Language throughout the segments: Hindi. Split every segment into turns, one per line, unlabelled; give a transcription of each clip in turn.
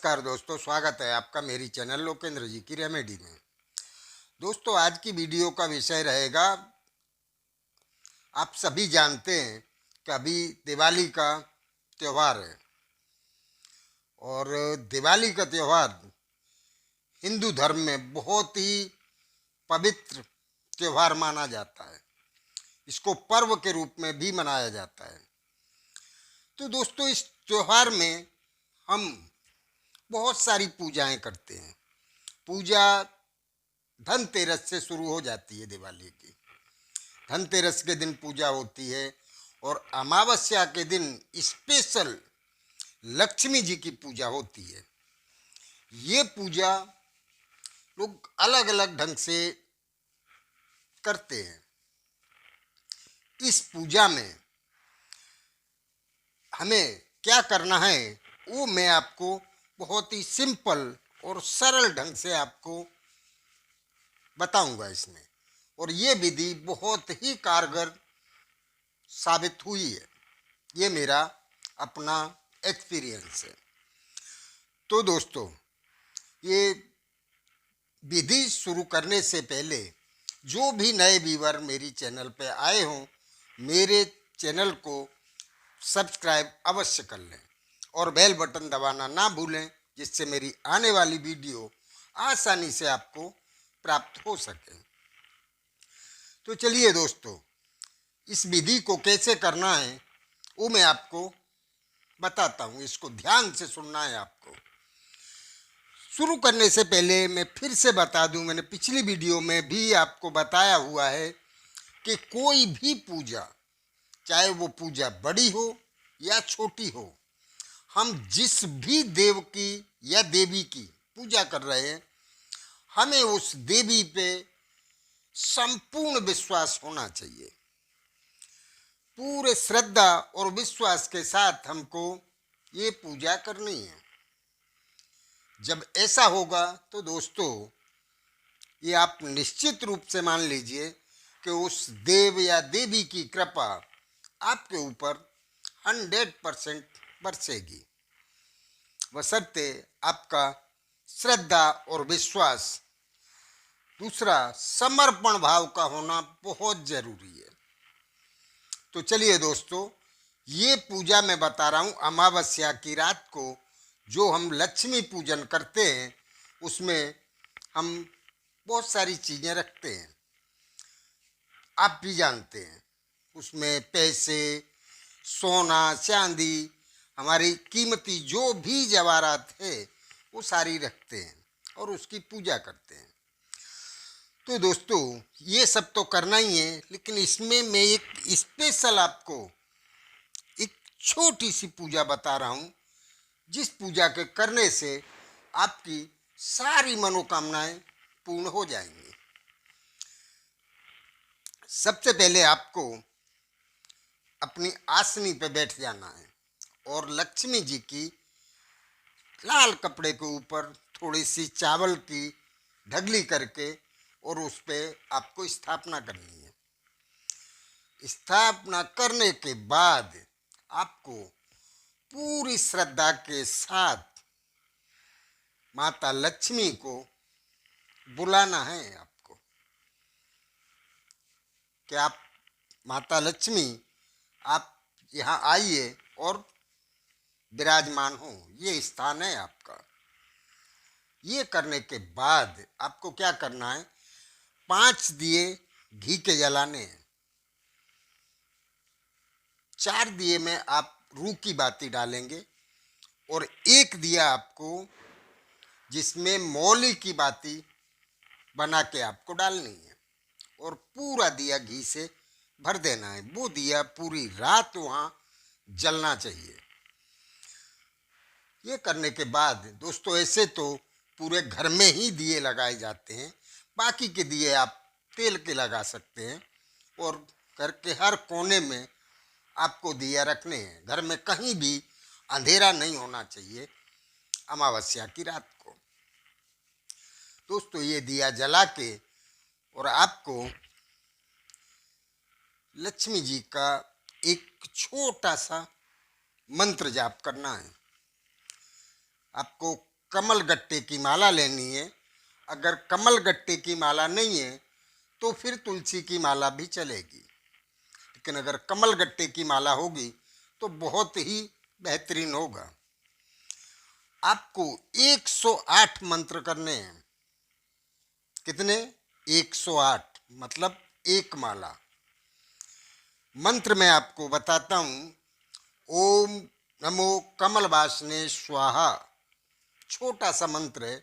नमस्कार दोस्तों, स्वागत है आपका मेरी चैनल लोकेंद्र जी की रेमेडी में। दोस्तों, आज की वीडियो का विषय रहेगा, आप सभी जानते हैं कि अभी दिवाली का त्यौहार है और दिवाली का त्यौहार हिंदू धर्म में बहुत ही पवित्र त्यौहार माना जाता है। इसको पर्व के रूप में भी मनाया जाता है। तो दोस्तों, इस त्यौहार में हम बहुत सारी पूजाएं करते हैं। पूजा धनतेरस से शुरू हो जाती है। दिवाली की धनतेरस के दिन पूजा होती है और अमावस्या के दिन स्पेशल लक्ष्मी जी की पूजा होती है। ये पूजा लोग अलग अलग ढंग से करते हैं। इस पूजा में हमें क्या करना है वो मैं आपको बहुत ही सिंपल और सरल ढंग से आपको बताऊंगा इसमें, और ये विधि बहुत ही कारगर साबित हुई है। ये मेरा अपना एक्सपीरियंस है। तो दोस्तों, ये विधि शुरू करने से पहले जो भी नए व्यूअर मेरी चैनल पे आए हों, मेरे चैनल को सब्सक्राइब अवश्य कर लें और बेल बटन दबाना ना भूलें, जिससे मेरी आने वाली वीडियो आसानी से आपको प्राप्त हो सके। तो चलिए दोस्तों, इस विधि को कैसे करना है वो मैं आपको बताता हूँ। इसको ध्यान से सुनना है आपको। शुरू करने से पहले मैं फिर से बता दूं, मैंने पिछली वीडियो में भी आपको बताया हुआ है कि कोई भी पूजा, चाहे वो पूजा बड़ी हो या छोटी हो, हम जिस भी देव की या देवी की पूजा कर रहे हैं, हमें उस देवी पे संपूर्ण विश्वास होना चाहिए। पूरे श्रद्धा और विश्वास के साथ हमको ये पूजा करनी है। जब ऐसा होगा तो दोस्तों, ये आप निश्चित रूप से मान लीजिए कि उस देव या देवी की कृपा आपके ऊपर 100% बरसेगी, बशर्ते आपका श्रद्धा और विश्वास। दूसरा, समर्पण भाव का होना बहुत जरूरी है। तो चलिए दोस्तों, ये पूजा मैं बता रहा हूँ अमावस्या की रात को जो हम लक्ष्मी पूजन करते हैं, उसमें हम बहुत सारी चीज़ें रखते हैं। आप भी जानते हैं, उसमें पैसे, सोना, चांदी, हमारी कीमती जो भी जवाहरात है वो सारी रखते हैं और उसकी पूजा करते हैं। तो दोस्तों, ये सब तो करना ही है, लेकिन इसमें मैं एक स्पेशल आपको एक छोटी सी पूजा बता रहा हूँ, जिस पूजा के करने से आपकी सारी मनोकामनाएं पूर्ण हो जाएंगी। सबसे पहले आपको अपनी आसनी पे बैठ जाना है और लक्ष्मी जी की लाल कपड़े के ऊपर थोड़ी सी चावल की ढगली करके और उस पे आपको स्थापना करनी है। स्थापना करने के बाद आपको पूरी श्रद्धा के साथ माता लक्ष्मी को बुलाना है आपको कि आप माता लक्ष्मी, आप यहाँ आइए और विराजमान हो, ये स्थान है आपका। ये करने के बाद आपको क्या करना है, 5 दिए घी के जलाने हैं। 4 दिए में आप रूह की बाती डालेंगे और 1 दिया आपको जिसमें मौली की बाती बना के आपको डालनी है और पूरा दिया घी से भर देना है। वो दिया पूरी रात वहाँ जलना चाहिए। ये करने के बाद दोस्तों, ऐसे तो पूरे घर में ही दिए लगाए जाते हैं, बाकी के दिए आप तेल के लगा सकते हैं और घर के हर कोने में आपको दिया रखने हैं। घर में कहीं भी अंधेरा नहीं होना चाहिए अमावस्या की रात को। दोस्तों, ये दिया जला के और आपको लक्ष्मी जी का एक छोटा सा मंत्र जाप करना है। आपको कमल गट्टे की माला लेनी है। अगर कमल गट्टे की माला नहीं है तो फिर तुलसी की माला भी चलेगी, लेकिन अगर कमल गट्टे की माला होगी तो बहुत ही बेहतरीन होगा। आपको 108 मंत्र करने हैं। कितने? 108, मतलब एक माला। मंत्र मैं आपको बताता हूं। ओम नमो कमलवासने स्वाहा, छोटा सा मंत्र है।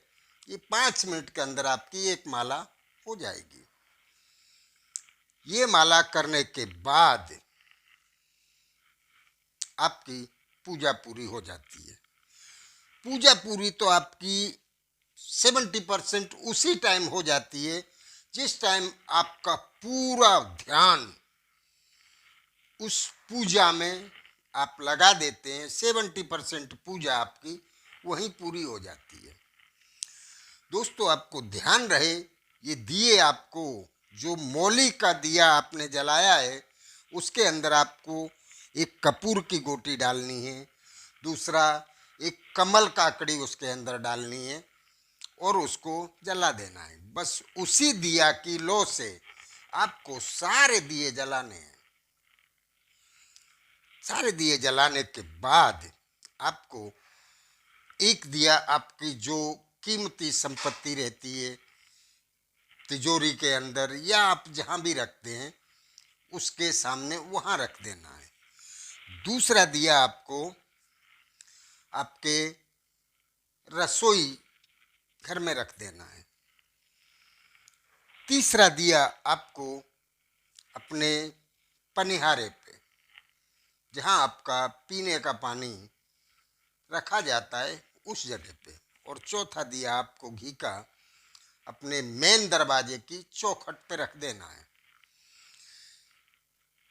ये 5 मिनट के अंदर आपकी एक माला हो जाएगी। ये माला करने के बाद आपकी पूजा पूरी हो जाती है। पूजा पूरी तो आपकी 70% उसी टाइम हो जाती है जिस टाइम आपका पूरा ध्यान उस पूजा में आप लगा देते हैं। 70% पूजा आपकी वहीं पूरी हो जाती है। दोस्तों, आपको ध्यान रहे, ये दिए आपको, जो मौली का दिया आपने जलाया है उसके अंदर आपको एक कपूर की गोटी डालनी है, दूसरा एक कमल काकड़ी उसके अंदर डालनी है और उसको जला देना है। बस उसी दिया की लो से आपको सारे दिए जलाने हैं। सारे दिए जलाने के बाद आपको एक दिया आपकी जो कीमती संपत्ति रहती है तिजोरी के अंदर या आप जहां भी रखते हैं उसके सामने वहां रख देना है। दूसरा दिया आपको आपके रसोई घर में रख देना है। तीसरा दिया आपको अपने पनिहारे पे, जहां आपका पीने का पानी रखा जाता है, उस जगह पे। और चौथा दिया आपको घी का अपने मेन दरवाजे की चौखट पे रख देना है।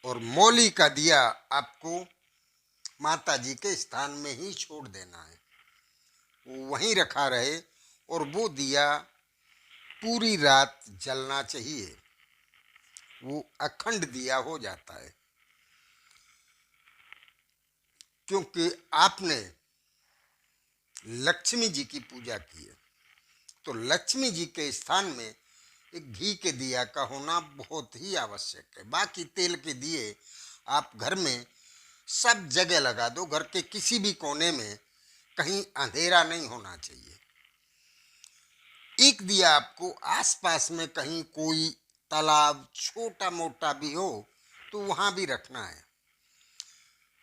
और मौली का दिया आपको माता जी के स्थान में ही छोड़ देना है, वो वहीं रखा रहे और वो दिया पूरी रात जलना चाहिए। वो अखंड दिया हो जाता है, क्योंकि आपने लक्ष्मी जी की पूजा की है। तो लक्ष्मी जी के स्थान में एक घी के दिया का होना बहुत ही आवश्यक है। बाकी तेल के दिए आप घर में सब जगह लगा दो, घर के किसी भी कोने में, कहीं अंधेरा नहीं होना चाहिए। एक दिया आपको आसपास में कहीं कोई तालाब छोटा मोटा भी हो तो वहां भी रखना है,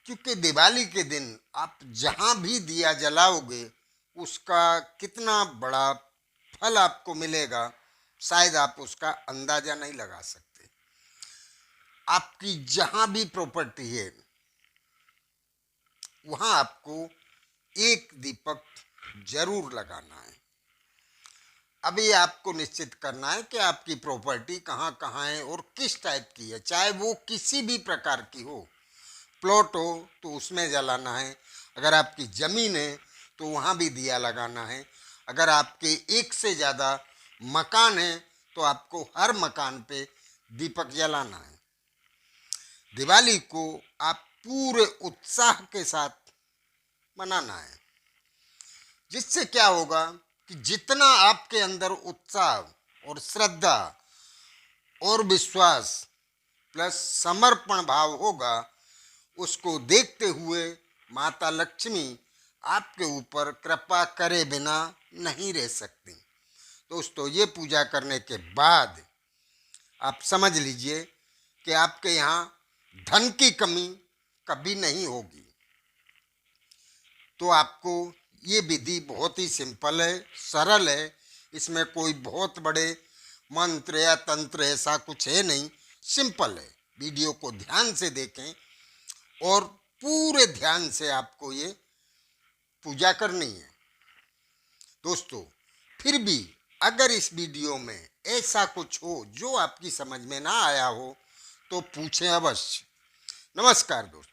क्योंकि दिवाली के दिन आप जहां भी दिया जलाओगे उसका कितना बड़ा फल आपको मिलेगा, शायद आप उसका अंदाजा नहीं लगा सकते। आपकी जहां भी प्रॉपर्टी है वहां आपको एक दीपक जरूर लगाना है। अभी आपको निश्चित करना है कि आपकी प्रॉपर्टी कहाँ कहाँ है और किस टाइप की है। चाहे वो किसी भी प्रकार की हो, प्लॉट हो तो उसमें जलाना है, अगर आपकी ज़मीन है तो वहाँ भी दिया लगाना है, अगर आपके एक से ज़्यादा मकान है तो आपको हर मकान पे दीपक जलाना है। दिवाली को आप पूरे उत्साह के साथ मनाना है, जिससे क्या होगा कि जितना आपके अंदर उत्साह और श्रद्धा और विश्वास प्लस समर्पण भाव होगा, उसको देखते हुए माता लक्ष्मी आपके ऊपर कृपा करे बिना नहीं रह सकती। दोस्तों, ये पूजा करने के बाद आप समझ लीजिए कि आपके यहाँ धन की कमी कभी नहीं होगी। तो आपको ये विधि बहुत ही सिंपल है, सरल है, इसमें कोई बहुत बड़े मंत्र या तंत्र ऐसा कुछ है नहीं, सिंपल है। वीडियो को ध्यान से देखें और पूरे ध्यान से आपको ये पूजा करनी है। दोस्तों, फिर भी अगर इस वीडियो में ऐसा कुछ हो जो आपकी समझ में ना आया हो तो पूछें अवश्य। नमस्कार दोस्तों।